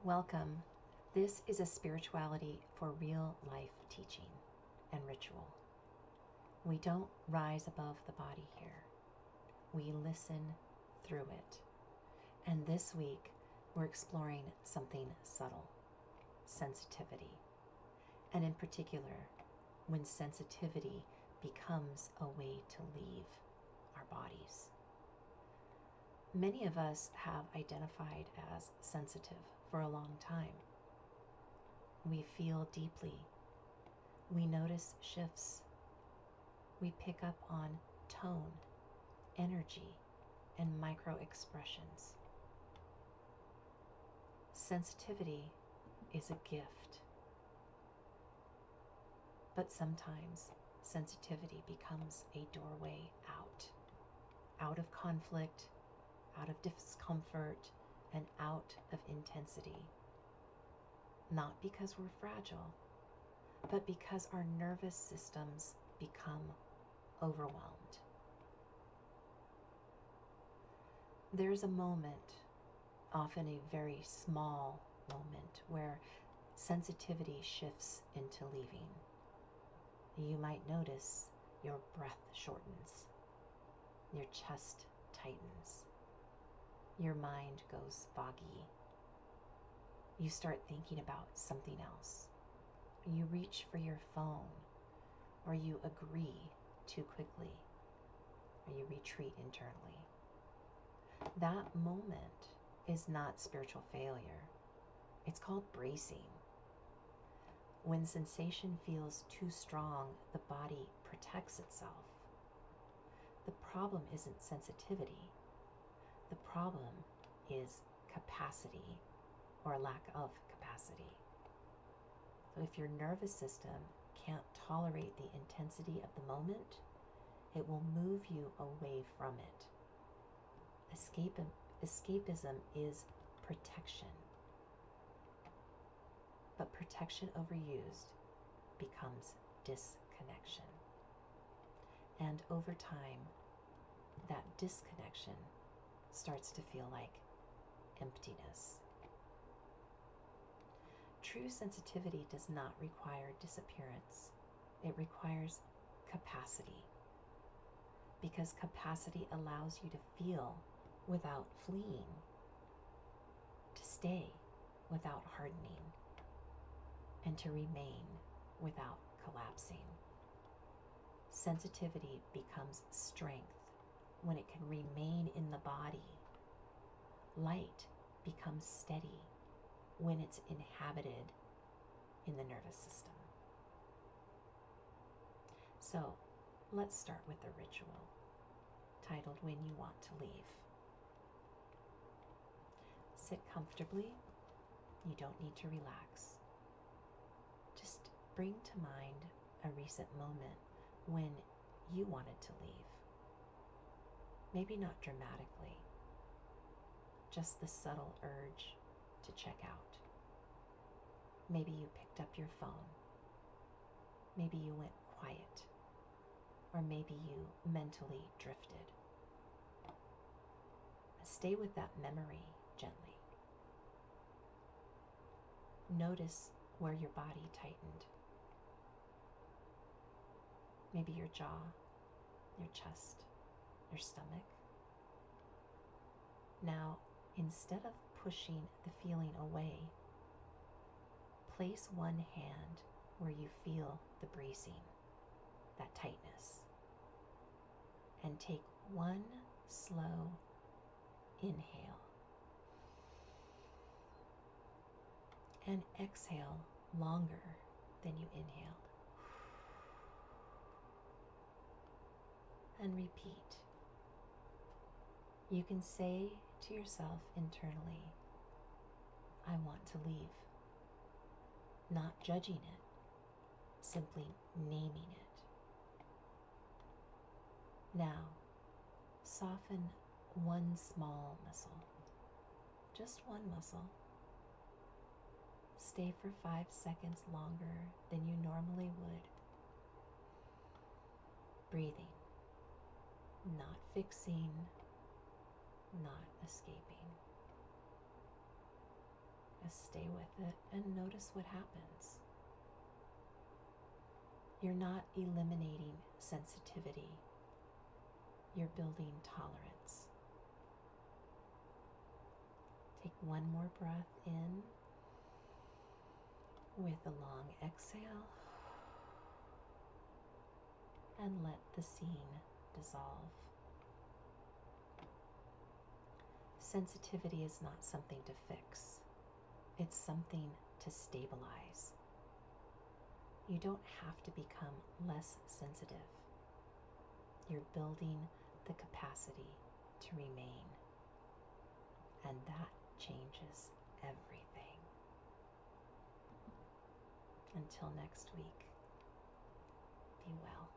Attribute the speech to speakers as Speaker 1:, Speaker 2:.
Speaker 1: Welcome. This is a spirituality for real life teaching and ritual. We don't rise above the body here. We listen through it. And this week, we're exploring something subtle, sensitivity. And in particular, when sensitivity becomes a way to leave our bodies. Many of us have identified as sensitive for a long time. We feel deeply. We notice shifts. We pick up on tone, energy, and micro expressions. Sensitivity is a gift. But sometimes sensitivity becomes a doorway out of conflict, out of discomfort, and out of intensity. Not because we're fragile, but because our nervous systems become overwhelmed. There's a moment, often a very small moment, where sensitivity shifts into leaving. You might notice your breath shortens, your chest tightens, your mind goes foggy. You start thinking about something else. You reach for your phone, or you agree too quickly, or you retreat internally. That moment is not spiritual failure. It's called bracing. When sensation feels too strong, the body protects itself. The problem isn't sensitivity. The problem is capacity or lack of capacity. So if your nervous system can't tolerate the intensity of the moment, it will move you away from it. Escapism is protection. But protection overused becomes disconnection. And over time, that disconnection starts to feel like emptiness. True sensitivity does not require disappearance. It requires capacity. Because capacity allows you to feel without fleeing, to stay without hardening, and to remain without collapsing. Sensitivity becomes strength when it can remain in the body. Light becomes steady when it's inhabited in the nervous system. So let's start with the ritual titled When You Want to Leave. Sit comfortably. You don't need to relax. Just bring to mind a recent moment when you wanted to leave. Maybe not dramatically, just the subtle urge to check out. Maybe you picked up your phone. Maybe you went quiet. Or maybe you mentally drifted. Stay with that memory gently. Notice where your body tightened. Maybe your jaw, your chest, your stomach. Now, instead of pushing the feeling away, place one hand where you feel the bracing, that tightness, and take one slow inhale and exhale longer than you inhaled. And repeat. You can say to yourself internally, I want to leave. Not judging it, simply naming it. Now, soften one small muscle, just one muscle. Stay for 5 seconds longer than you normally would. Breathing, not fixing, not escaping. Just stay with it and notice what happens. You're not eliminating sensitivity. You're building tolerance. Take one more breath in with a long exhale and let the scene dissolve. Sensitivity is not something to fix. It's something to stabilize. You don't have to become less sensitive. You're building the capacity to remain. And that changes everything. Until next week, be well.